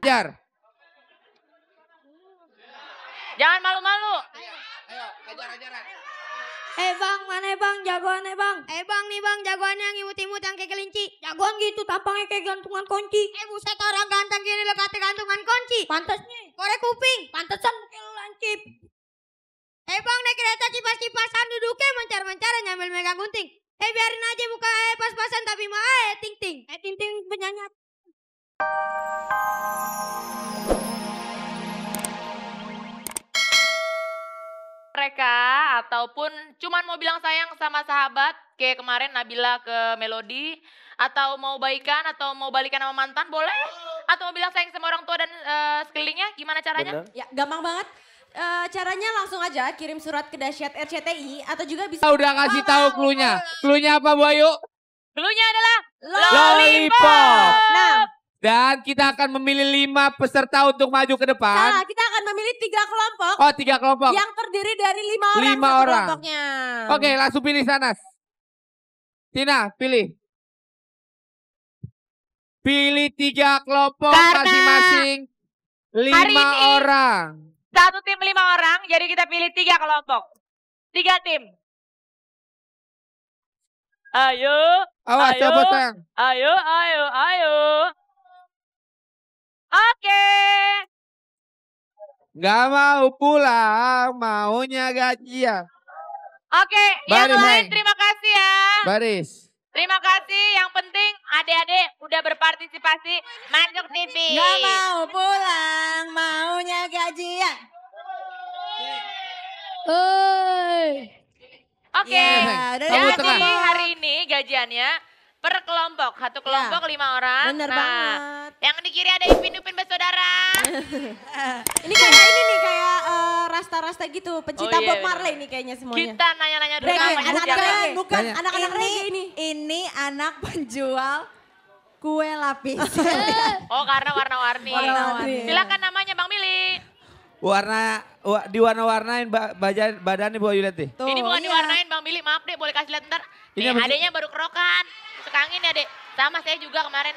Jar. Jangan malu-malu. Ayo, ajar-ajaran. Bang, mana bang? Jagoannya bang. Bang nih bang, jagoannya yang imut-imut yang kayak kelinci. Jagoan gitu, tampangnya kayak gantungan kunci. Buset orang ganteng gini lo kata gantungan kunci. Pantasnya. Korek kuping. Pantesan kayak lancip. Bang naik kereta kipas-kipasan duduknya mencar-mencar nyambil megang gunting. Biarin aja muka pas-pasan tapi mah ting-ting. Ting-ting penyanyi. Mereka ataupun cuman mau bilang sayang sama sahabat kayak kemarin Nabila ke Melody, atau mau baikan atau mau balikan sama mantan boleh, atau mau bilang sayang sama orang tua dan sekelilingnya, gimana caranya? Bener. Ya gampang banget. Caranya langsung aja kirim surat ke Dahsyat RCTI atau juga bisa. Udah kasih tahu cluenya. Cluenya apa Bu Ayu? Cluenya adalah Lollipop. Nah, Dan kita akan memilih 5 peserta untuk maju ke depan. salah, kita akan memilih 3 kelompok. Oh 3 kelompok. Yang terdiri dari 5 orang. 5 satu orang. kelompoknya. Oke langsung pilih Sanas. Tina pilih. Pilih 3 kelompok Karena masing-masing. 5 hari ini orang. satu tim 5 orang, jadi kita pilih 3 kelompok. 3 tim. Ayo, Awas ayo, coba sayang. ayo. Oke. Gak mau pulang, maunya gajian. Oke, yang Baris, lain sayang. terima kasih ya. Baris. Terima kasih, yang penting adik-adik udah berpartisipasi masuk TV. Gak mau pulang, maunya gajian. Oke, Ya, udah Kamu jadi tengah. hari ini gajiannya per kelompok. Satu kelompok 5 orang. Bener Nah, banget. yang di kiri ada Ipin-Ipin bersaudara. Ini kayak ini nih kayak rasta-rasta gitu, pecinta Oh, iya, Bob iya. Marley nih kayaknya semuanya. Kita nanya-nanya dulu Reggae, namanya anak siapa. keren, bukan Tanya. anak-anak reggae ini. Ini anak penjual kue lapis. Oh, karena warna-warni. Warna-warni. Silakan namanya Bang Mili. Diwarna-warnain badannya Bu Ayu lihat deh. Tuh, Ini bukan iya. diwarnain Bang Mili, maaf deh boleh kasih lihat ntar. Ini Nih, apa sih? adeknya baru kerokan. Suka angin ya dek. Sama saya juga kemarin.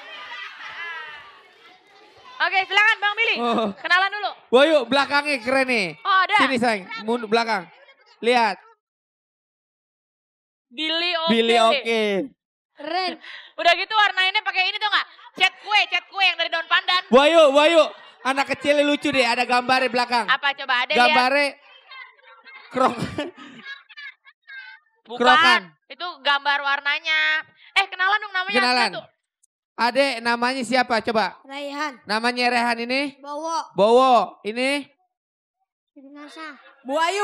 Oke silakan Bang Mili. Oh. Kenalan dulu. Bu Ayu belakangnya keren nih. Oh ada. Sini sayang, mundur belakang. Lihat. Billy oke. Billy oke. Keren. Udah gitu warnainnya pakai ini tuh nggak? Cat kue yang dari daun pandan. Bu Ayu, anak kecilnya lucu deh, ada gambarnya belakang. Apa coba ada lihat? Gambarnya krok. Bukan. Kerokan. Itu gambar warnanya. Kenalan dong namanya. Kenalan. satu. Adek namanya siapa coba? Raihan. Namanya Rehan ini? Bowo. Bowo. Ini? Nasa. Bu Ayu.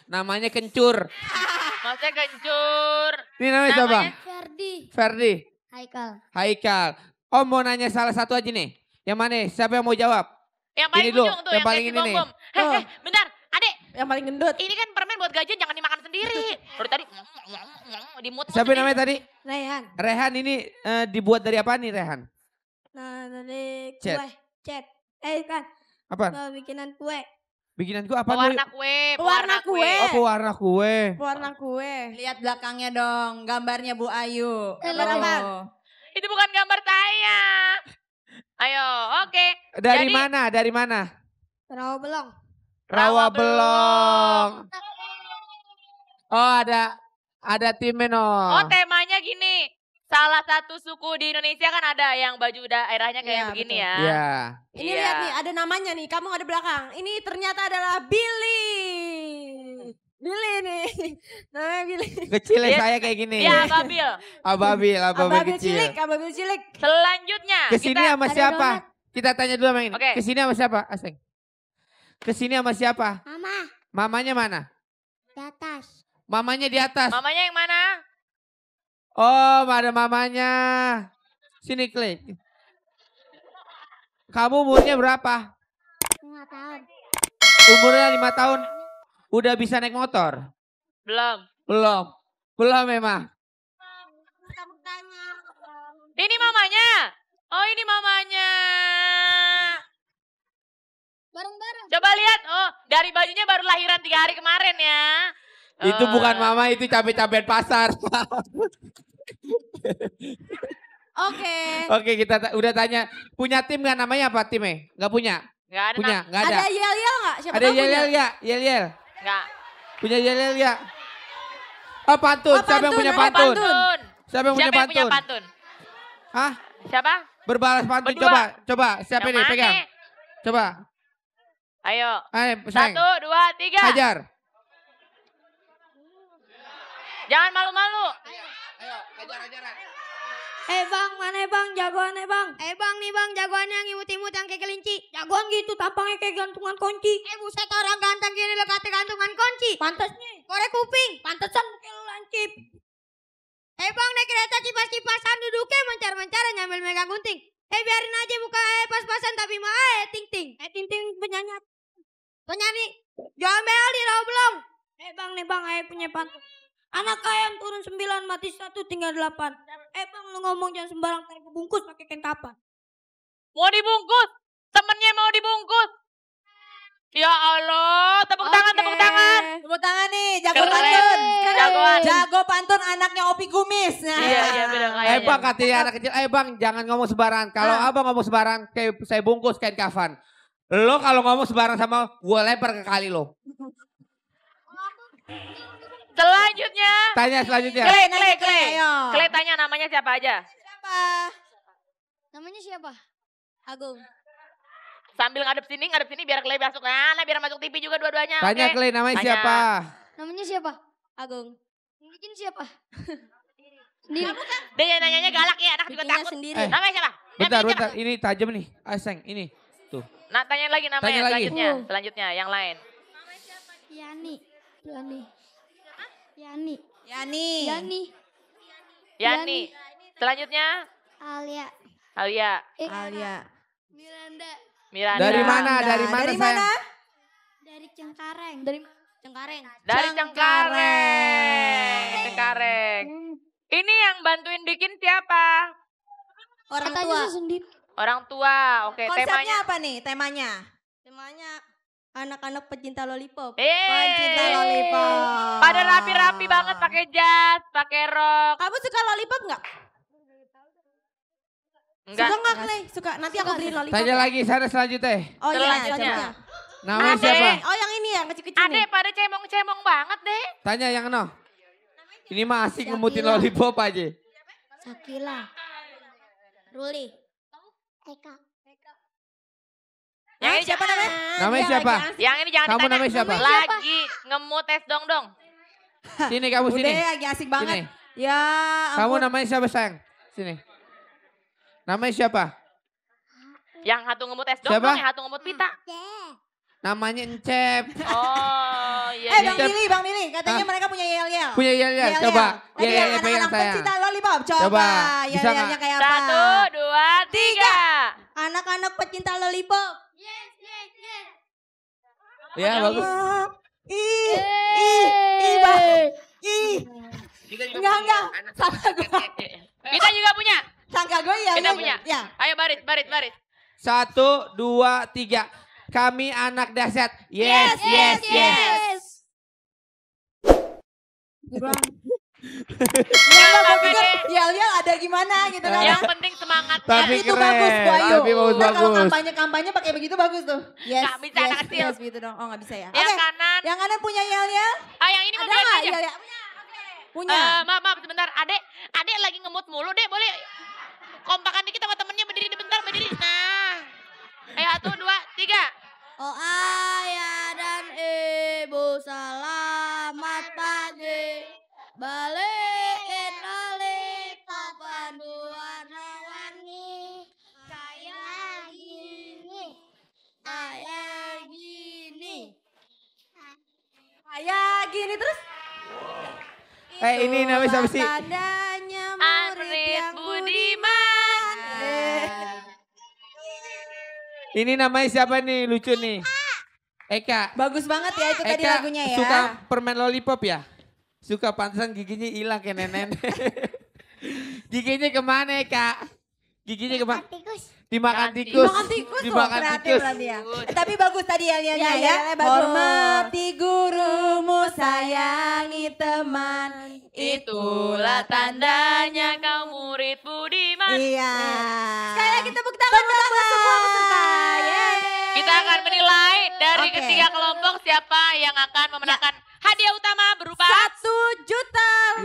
Namanya Kencur. Maksudnya kencur. Ini namanya siapa? Ferdi. Ferdi. Haikal. Haikal. Om mau nanya salah satu aja nih. Yang mana? Siapa yang mau jawab? Yang paling Ini dulu, ujung tuh yang yang paling kayak ini nih. bom-bom. Bentar. Adek. Yang paling gendut. Ini kan permen buat gajian jangan dimakan sendiri. Baru tadi dimut. Siapa namanya tadi? Raihan. Rehan ini dibuat dari apa nih Rehan? Nah, dari Cet. kue. Cet. Kan. Apa? Bikinan kue. Bikinanku apa? Pewarna kue. Pewarna kue. Oh pewarna kue. Warna kue. Lihat belakangnya dong, gambarnya Bu Ayu. Gambar Tuh. apa? Itu bukan gambar saya. Ayo, oke. Dari Jadi- mana? Dari mana? Rawa belong. Rawa Belong. Oh ada timnya no. Oh temanya gini. Salah satu suku di Indonesia kan ada yang baju daerahnya kayak Iya, begini betul. ya. Iya. Ini Iya. lihat nih, ada namanya nih. Kamu ada belakang. Ini ternyata adalah Billy. Billy nih. Namanya Billy. Kecilnya Dia- saya kayak gini. Iya, Babil. Ababil Ababil kecil. cilik, ababil cilik. Selanjutnya Kesini kita sama ada siapa? donat. Kita tanya dulu sama ini. Oke. Kesini sama siapa? Aseng. Kesini sama siapa? Mama. Mamanya mana? Di atas. Mamanya di atas. mamanya yang mana? Oh, ada mamanya. Sini klik. Kamu umurnya berapa? 5 tahun. Umurnya 5 tahun. Udah bisa naik motor? Belum. Belum memang. Ini mamanya. Oh ini mamanya. Bareng-bareng. Coba lihat. Oh dari bajunya baru lahiran 3 hari kemarin ya. Itu bukan mama, itu cabai-cabai pasar. Oke. Oke, kita udah tanya. Punya tim nggak, namanya apa timnya? Nggak punya? Nggak ada. Punya? Nggak ada? Ada yel-yel nggak? Siapa Ada tahu punya. yel-yel nggak? Yel-yel? Nggak. Punya yel-yel nggak? Oh pantun, Oh, siapa yang pantun, punya ada pantun? Pantun. Siapa yang punya Siapa yang punya pantun? pantun? Hah? Siapa? Berbalas pantun, Berdua. coba. Siapa Yang ini, mana? pegang. Coba. Ayo. Ayo, sayang. 1, 2, 3. Hajar. Jangan malu-malu. Ayo, hajar. Bang, mana bang jagoannya bang? Bang nih bang jagoannya yang imut-imut yang kayak kelinci. Jagoan gitu tampangnya kayak gantungan kunci. Buset orang ganteng gini lo kata gantungan kunci. Pantasnya korek kuping. Pantesan kayak lo lancip. Bang naik kereta cipas-cipasan duduknya mencar-mencar nyambil megang gunting. Biarin aja muka pas-pasan tapi mah ting-ting. Ting-ting penyanyi. Jombel di belum. Bang nih bang punya pantun. Anak ayam turun 9 mati 1 tinggal 8. Bang lu ngomong jangan sembarang tarik bungkus pakai kain kapan. Mau dibungkus. Temennya mau dibungkus. Ya Allah, tepuk tangan, tepuk tangan. Tepuk tangan nih, jago Keren. pantun. Jagoan. Jago pantun anaknya Opi Kumis. Nah. Iya, beda kayaknya. Bang katanya anak kecil, bang jangan ngomong sembarangan. Kalau abang ngomong sembarangan, kayak saya bungkus kain kafan. Lo kalau ngomong sembarangan sama gue lempar ke kali lo. Selanjutnya. Tanya selanjutnya. Kle. Ayo. Kle tanya namanya siapa aja. Siapa? Namanya siapa? Agung. Sambil ngadep sini biar Kle masuk. Nah, biar masuk TV juga dua-duanya. Tanya oke? Clay, namanya Tanya. siapa? Namanya siapa? Agung. Yang bikin siapa? Sendiri. Dia nanyanya galak ya, anak juga Bikinnya takut. sendiri. Namanya siapa? Bentar, Yang bikin siapa? ini tajam nih. Aseng, ini. Tuh. Nah, tanya lagi namanya Tanya lagi. selanjutnya yang lain. Yani. Yani. Yani. Selanjutnya Alia. Alia, Alia. Miranda. Dari mana? Anda. Dari mana Dari sayang? mana? Dari Cengkareng. Dari Cengkareng. Dari Cengkareng. Ini yang bantuin bikin siapa? Orang Kata tua. aja sendiri. Orang tua. Oke, Konsepnya temanya. apa nih? Temanya? Temanya anak-anak pecinta lollipop. Pencinta lollipop. Pada rapi-rapi banget pakai jas, pakai rok. Kamu suka lollipop nggak? Enggak. Suka nggak Clay? Suka. Nanti aku beliin lollipop. Tanya lagi, sana selanjutnya. Oh iya, Selanjutnya. coba. Namanya Ade. siapa? Oh yang ini yang kecil-kecil nih. Adek pada cemong-cemong banget deh. Tanya yang no. Ini mah asik ngemutin Syakila. lollipop aja. Sakila. Ruli. Eka. Yang ini siapa namanya? Namanya Dia siapa? lagi Yang ini jangan Kamu ditanya. namanya siapa? Lagi ngemut tes dong. Sini kamu Udah sini. lagi asik banget. Sini. Ya Kamu ampun. namanya siapa sayang? Sini. Namanya siapa? Yang satu ngemut tes Siapa? dong, yang satu ngemut pita. Namanya Encep. Oh, iya. Bang Cep. Billy, Bang Billy. Katanya Hah? mereka punya yel-yel. Punya yel-yel. Coba. Tadi yang Yel-yelnya pegang anak-anak sayang. pencinta lollipop. Coba. Coba. Bisa Yel-yelnya nggak? kayak apa? 1, 2, 3. Anak-anak pecinta lollipop. Ya bagus. Enggak. Kita juga punya. Sangka gue ya. Kita punya. Ya. Ayo baris. 1, 2, 3. Kami anak dahsyat. Yes. Enggak, gue pikir yel-yel ada gimana gitu kan. Yang penting semangatnya. Tapi itu keren. bagus Bu Ayu. Tapi Ntar kalau bagus. kampanye pakai begitu bagus tuh. Yes, Nggak bisa, anak kecil. yes gitu dong. Oh nggak bisa ya. Yang Oke, kanan. yang kanan punya yel-yel. Yang ini mau Ada bilang nggak aja. yel-yel? Punya. Maaf sebentar. Adek lagi ngemut mulu deh. Boleh kompakan dikit sama temennya berdiri bentar. Nah. Ayo 1, 2, 3. Oh ayah dan ibu selamat pagi. Balikin lollipop warna-warni. Kayak gini. Kayak gini terus. Ini namanya siapa sih? Tandanya Murid Budiman. Ini namanya siapa nih? Lucu nih. Eka. Bagus banget ya itu tadi Eka lagunya ya. suka permen lollipop ya? Suka, pantesan giginya hilang kayak nenek. Giginya kemana Eka? Giginya kemana? Dimakan tikus. Dimakan tikus tuh, Dimakan kreatif tikus. berarti ya. Tapi bagus tadi yel-yelnya Ya, ya. yel-yelnya bagus. Hormati gurumu, sayangi teman. Itulah tandanya kau murid Budiman. Iya. Sekali lagi tepuk tangan untuk semua peserta. Yeay. Kita akan menilai dari Oke. ketiga kelompok siapa yang akan memenangkan hadiah utama berupa 1.500.000